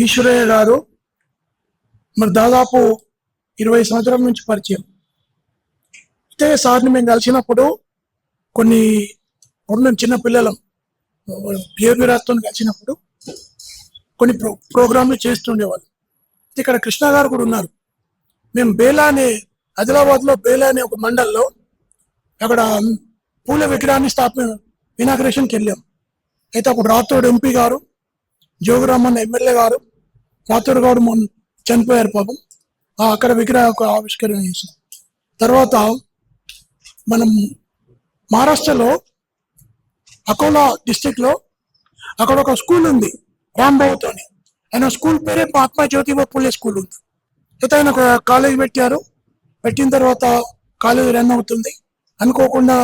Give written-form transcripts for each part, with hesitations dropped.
ఈశ్వరయ్య గారు మరి దాదాపు 20 సంవత్సరాల నుంచి పరిచయం. అయితే సార్ని మేము కలిసినప్పుడు కొన్ని చిన్న పిల్లలం బిహేవియర్తో కలిసినప్పుడు కొన్ని ప్రోగ్రాంలు చేస్తుండేవాళ్ళు. ఇక్కడ కృష్ణ గారు కూడా ఉన్నారు. మేము బేలా అనే ఆదిలాబాద్లో బేలా అనే ఒక మండల్లో అక్కడ పూల విగ్రహాన్ని ఇనాగ్రేషన్కి వెళ్ళాం. అయితే అప్పుడు రాథోడ్ ఎంపీ గారు, జోగురామన్ ఎమ్మెల్యే గారు, రాథోడ్ గారు చనిపోయారు పాపం. అక్కడ విగ్రహ ఆవిష్కరణ చేసాం. తర్వాత మనం మహారాష్ట్రలో అకోలా డిస్టిక్లో అక్కడ ఒక స్కూల్ ఉంది రాంబాబుతో. ఆయన స్కూల్ పేరే మహాత్మా జ్యోతిబా పూలే స్కూల్ ఉంది. అయితే ఆయన ఒక కాలేజ్ పెట్టారు. పెట్టిన తర్వాత కాలేజ్ రన్ అవుతుంది. అనుకోకుండా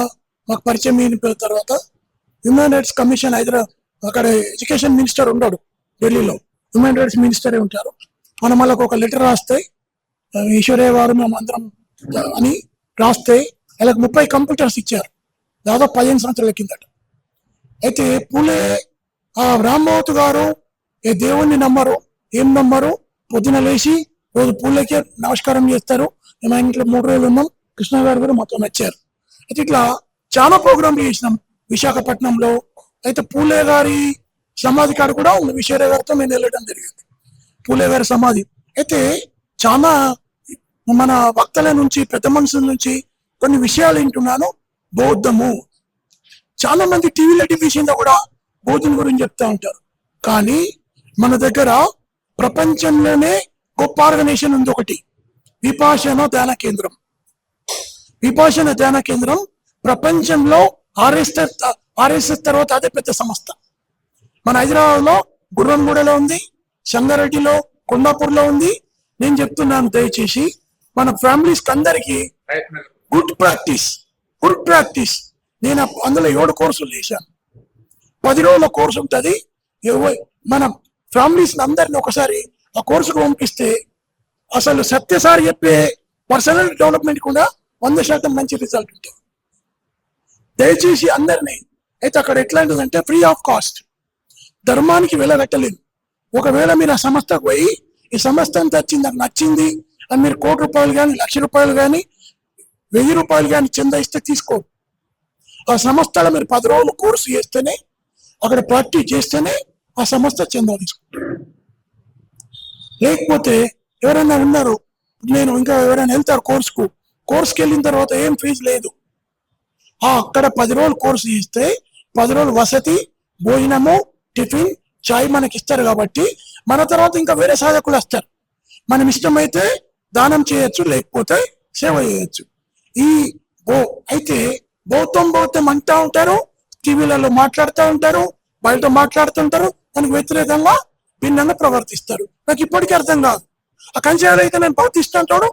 మాకు పరిచయం అయిన తర్వాత హ్యూమన్ రైట్స్ కమిషన్ హైదరాబాద్, అక్కడ ఎడ్యుకేషన్ మినిస్టర్ ఉన్నాడు ఢిల్లీలో, హ్యూమన్ రైట్స్ మినిస్టరే ఉంటారు. మనం వాళ్ళకు ఒక లెటర్ రాస్తే ఈశ్వరయ్య గారు మేము అందరం అని రాస్తే వాళ్ళకి 30 కంప్యూటర్స్ ఇచ్చారు దాదాపు 15 సంవత్సరాల కిందట. అయితే పూలే రామ్మోహన్ గారు ఏ దేవుణ్ణి నమ్మరు, ఏం నమ్మరు, పొద్దున లేచి రోజు పూలకే నమస్కారం చేస్తారు. మేము ఆయన ఇంట్లో 3 రోజులు ఉన్నాం. కృష్ణ గారు కూడా మొత్తం వచ్చారు. అయితే ఇట్లా చాలా ప్రోగ్రాంలు చేసినాం విశాఖపట్నంలో. అయితే పూలే గారి సమాధి కాడ కూడా ఈశ్వరయ్య గారితో మేము వెళ్ళడం జరిగింది. పూలే గారి సమాధి అయితే చాలా మన వక్తల నుంచి పెద్ద మనుషుల నుంచి కొన్ని విషయాలు వింటున్నాను. బౌద్ధము చాలా మంది టీవీలో టీవీలో కూడా బౌద్ధం గురించి చెప్తా ఉంటారు. కానీ మన దగ్గర ప్రపంచంలోనే గొప్ప ఆర్గనైజేషన్ ఉంది ఒకటి, విపాసన ధ్యాన కేంద్రం. విపాసన ధ్యాన కేంద్రం ప్రపంచంలో ఆర్ఎస్ఎస్ తర్వాత అదే పెద్ద సంస్థ. మన హైదరాబాద్లో గుర్రంగూడలో ఉంది, సంగారెడ్డిలో, కొండాపూర్లో ఉంది. నేను చెప్తున్నాను, దయచేసి మన ఫ్యామిలీస్ అందరికీ గుడ్ ప్రాక్టీస్. నేను అందులో 7 కోర్సులు చేశాను. 10 రోజుల కోర్సు ఉంటుంది. మన ఫ్యామిలీస్ అందరిని ఒకసారి ఆ కోర్సుకు పంపిస్తే అసలు సత్యసారి చెప్పే పర్సనల్ డెవలప్మెంట్ కూడా 100% మంచి రిజల్ట్ ఉంటుంది. దయచేసి అందరినీ. అయితే అక్కడ ఎట్లాంటిదంటే ఫ్రీ ఆఫ్ కాస్ట్, ధర్మానికి వెళ్ళగట్టలేదు. ఒకవేళ మీరు ఆ సంస్థకు పోయి ఈ సంస్థ అంత వచ్చింది, నాకు నచ్చింది అని మీరు ₹1,00,000 కానీ ₹1,00,000 కానీ ₹1,000 కానీ చందా ఇస్తే తీసుకో. ఆ సంస్థలో మీరు 10 రోజులు కోర్సు చేస్తేనే, అక్కడ ప్రాక్టీస్ చేస్తేనే ఆ సంస్థ చందా తీసుకుంటారు. లేకపోతే ఎవరైనా ఉన్నారు, నేను ఇంకా ఎవరైనా వెళ్తారు కోర్సుకి వెళ్ళిన తర్వాత ఏం ఫీజు లేదు. అక్కడ 10 రోజులు కోర్సు చేస్తే 10 రోజులు వసతి, భోజనము, టిఫిన్, చాయ్ మనకి ఇస్తారు. కాబట్టి మన తర్వాత ఇంకా వేరే సాధకులు వస్తారు. మనం ఇష్టమైతే దానం చేయొచ్చు, లేకపోతే సేవ చేయొచ్చు. అయితే బౌద్ధం అంటా ఉంటారు, టీవీలలో మాట్లాడుతూ ఉంటారు, బయట మాట్లాడుతుంటారు, దానికి వ్యతిరేకంగా భిన్నంగా ప్రవర్తిస్తారు. నాకు ఇప్పటికీ అర్థం కాదు. ఆ కంచాలు అయితే నేను బౌద్ధిస్తా అంటాడు,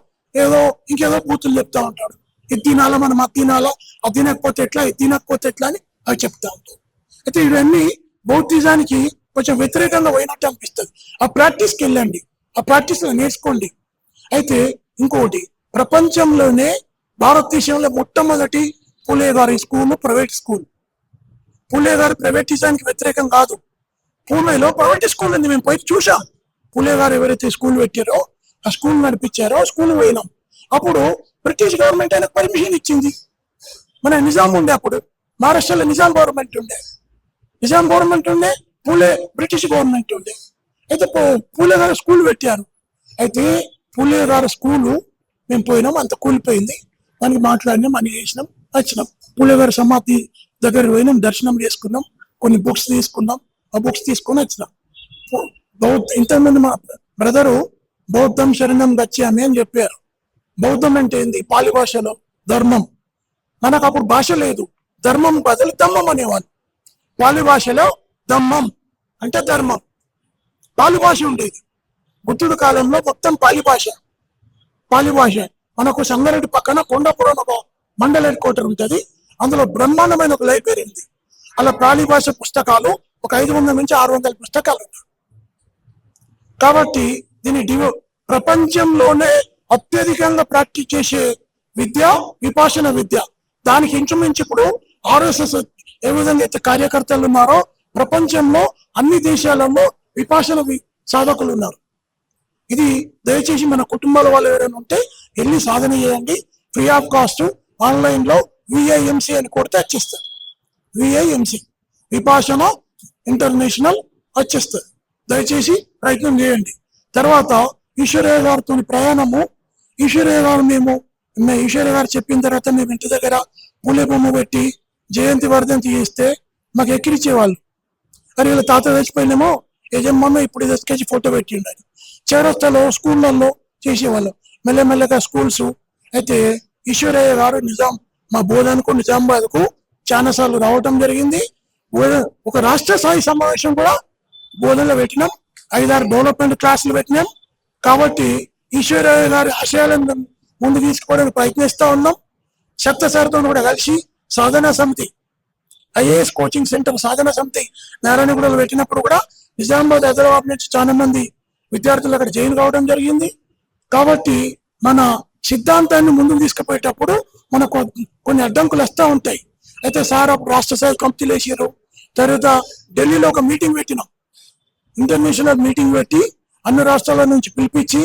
ఇంకేదో బూతులు చెప్తా ఉంటాడు. ఇది తినాలా, మనం అది తినాలా, అది తినకపోతే ఎట్లా, ఇది తినకపోతే ఎట్లా అని అవి చెప్తా ఉంటారు. అయితే ఇవన్నీ బౌద్ధిజానికి కొంచెం వ్యతిరేకంగా పోయినట్టు అనిపిస్తుంది. ఆ ప్రాక్టీస్కి వెళ్ళండి, ఆ ప్రాక్టీస్లో నేర్చుకోండి. అయితే ఇంకొకటి, ప్రపంచంలోనే భారతదేశంలో మొట్టమొదటి పూలే గారి స్కూల్ ప్రైవేట్ స్కూల్. పూలే గారు ప్రైవేటిజానికి వ్యతిరేకం కాదు. పూణేలో ప్రైవేట్ స్కూల్ ఉంది, మేము పోయి చూసాం. పూలే గారు ఎవరైతే స్కూల్ పెట్టారో, ఆ స్కూల్ నడిపించారో, ఆ స్కూల్ పోయినాం. అప్పుడు బ్రిటిష్ గవర్నమెంట్ ఆయనకు పర్మిషన్ ఇచ్చింది. మన నిజాం ఉండే, అప్పుడు మహారాష్ట్రలో నిజాం గవర్నమెంట్ ఉండే, పూలే బ్రిటిష్ గవర్నమెంట్ ఉండే. అయితే పూలే గారు స్కూల్ పెట్టారు. అయితే పూలే గారు స్కూలు మేము పోయినాం, అంత కూలిపోయింది. దానికి మాట్లాడినాం, అని చేసినాం, వచ్చినాం. పూలే గారి సమాధి దగ్గర పోయినాం, దర్శనం చేసుకున్నాం, కొన్ని బుక్స్ తీసుకున్నాం. ఆ బుక్స్ తీసుకొని వచ్చినాం. ఇంతకుముందు మా బ్రదరు బౌద్ధం శరణం గచ్చామి అని చెప్పారు. బౌద్ధం అంటే ఏంది? పాలి భాషలో ధర్మం. మనకు అప్పుడు భాష లేదు, ధర్మం బదులు దమ్మం అనేవాళ్ళు. పాలి భాషలో దమ్మం అంటే ధర్మం. పాలి భాష ఉండేది బుద్ధుడి కాలంలో, మొత్తం పాలి భాష. మనకు సంగారెడ్డి పక్కన కొండాపురం ఒక మండల హెడ్ క్వార్టర్ ఉంటుంది. అందులో బ్రహ్మాండమైన ఒక లైబ్రరీ ఉంది. అలా పాలి భాష పుస్తకాలు ఒక 500 నుంచి 600 పుస్తకాలు ఉన్నాయి. కాబట్టి దీన్ని ప్రపంచంలోనే అత్యధికంగా ప్రాక్టీస్ చేసే విద్య విపాసన విద్య. దానికి ఇంచుమించు ఇప్పుడు ఆర్ఎస్ఎస్ ఏ విధంగా అయితే కార్యకర్తలు ఉన్నారో, ప్రపంచంలో అన్ని దేశాలలో విపాసన సాధకులు ఉన్నారు. ఇది దయచేసి మన కుటుంబాల వాళ్ళు ఎవరైనా ఉంటే వెళ్ళి సాధన చేయండి. ఫ్రీ ఆఫ్ కాస్ట్ ఆన్లైన్లో విఐఎంసి అని కొడితే వచ్చేస్తుంది. విఐఎంసి విపాసన ఇంటర్నేషనల్ వచ్చేస్తుంది. దయచేసి ప్రయత్నం చేయండి. తర్వాత ఈశ్వరయ్య గారితో ప్రయాణము, ఈశ్వరయ్య గారు ఈశ్వరయ్య గారు చెప్పిన తర్వాత మేము ఇంటి దగ్గర పూలే బొమ్మ పెట్టి జయంతి వర్ధంతి చేస్తే మాకు ఎక్కిరిచ్చేవాళ్ళు. మరి వీళ్ళ తాత చచ్చిపోయినేమో యజమ్మమ్మ ఇప్పుడు తీసుకొచ్చి ఫోటో పెట్టి ఉండాలి. చౌరస్తాలో స్కూళ్ళల్లో చేసేవాళ్ళం. మెల్లమెల్లగా స్కూల్స్ అయితే ఈశ్వరయ్య గారు మా బోధనకు నిజామాబాద్కు చాలాసార్లు రావటం జరిగింది. ఒక రాష్ట్ర స్థాయి సమావేశం కూడా బోధనలో పెట్టినాం. 5-6 డెవలప్మెంట్ క్లాసులు పెట్టినాం. కాబట్టి ఈశ్వరయ్య గారి ఆశయాలను ముందు తీసుకోవడానికి ప్రయత్నిస్తూ ఉన్నాం. సప్తసారితో కూడా కలిసి సాధనా సమితి, ఐఏఎస్ కోచింగ్ సెంటర్ సాధనా సమితి నారాయణగూడలో పెట్టినప్పుడు కూడా నిజామాబాద్, హైదరాబాద్ నుంచి చాలా మంది విద్యార్థులు అక్కడ జాయిన్ కావడం జరిగింది. కాబట్టి మన సిద్ధాంతాన్ని ముందుకు తీసుకుపోయేటప్పుడు మనకు కొన్ని అడ్డంకులు వస్తూ ఉంటాయి. అయితే సార్ అప్పుడు రాష్ట్ర స్థాయి కమిటీలు వేసారు. తర్వాత ఢిల్లీలో ఒక మీటింగ్ పెట్టినాం, ఇంటర్నేషనల్ మీటింగ్ పెట్టి అన్ని రాష్ట్రాల నుంచి పిలిపించి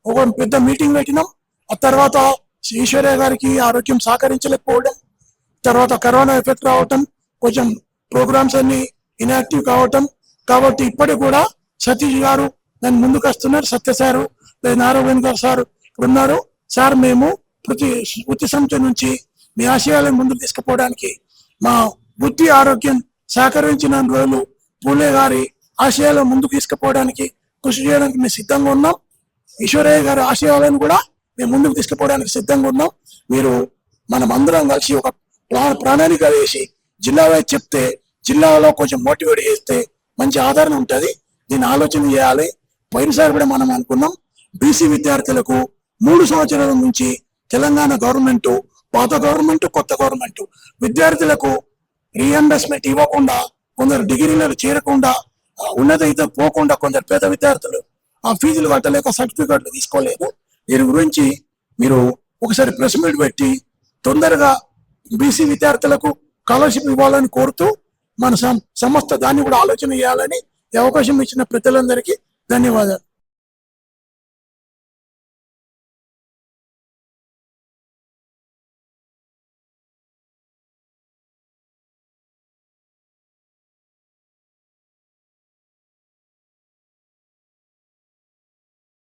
ఒక పెద్ద మీటింగ్ పెట్టినాం. ఆ తర్వాత ఈశ్వరయ్య గారికి ఆరోగ్యం సహకరించలేకపోవడం, తర్వాత కరోనా ఎఫెక్ట్ రావటం, కొంచెం ప్రోగ్రామ్స్ అన్ని ఇన్యాక్టివ్ కావటం. కాబట్టి ఇప్పటికి కూడా సతీష్ గారు దాన్ని ముందుకు వస్తున్నారు. సత్య సారు, నారాయణ గారు సార్ ఉన్నారు. సార్ మేము వృత్తి సంస్థ నుంచి మీ ఆశయాలను ముందుకు తీసుకుపోవడానికి మా బుద్ధి ఆరోగ్యం సహకరించిన రోజులు పూలే గారి ఆశయాలను ముందుకు తీసుకుపోవడానికి కృషి చేయడానికి మేము సిద్ధంగా ఉన్నాం. ఈశ్వరయ్య గారి ఆశయాలను కూడా మేము ముందుకు తీసుకుపోవడానికి సిద్ధంగా ఉన్నాం. మీరు మనం అందరం కలిసి ఒక ప్రణాళిక వేసి జిల్లా వైపు చెప్తే, జిల్లాలో కొంచెం మోటివేట్ చేస్తే మంచి ఆదరణ ఉంటుంది. దీన్ని ఆలోచన చేయాలి. పోయినసారి కూడా మనం అనుకున్నాం, బీసీ విద్యార్థులకు 3 సంవత్సరాల నుంచి తెలంగాణ గవర్నమెంట్, పాత గవర్నమెంట్, కొత్త గవర్నమెంట్ విద్యార్థులకు రీఎంబర్స్మెంట్ ఇవ్వకుండా, కొందరు డిగ్రీలలో చేరకుండా, ఉన్నత పోకుండా, కొందరు పేద విద్యార్థులు ఆ ఫీజులు కట్టలేక సర్టిఫికెట్లు తీసుకోలేదు. దీని గురించి మీరు ఒకసారి ప్రెస్ మీట్ పెట్టి తొందరగా బీసీ విద్యార్థులకు స్కాలర్షిప్ ఇవ్వాలని కోరుతూ మన సంస్థ దాన్ని కూడా ఆలోచన చేయాలని అవకాశం ఇచ్చిన ప్రజలందరికీ ధన్యవాదాలు.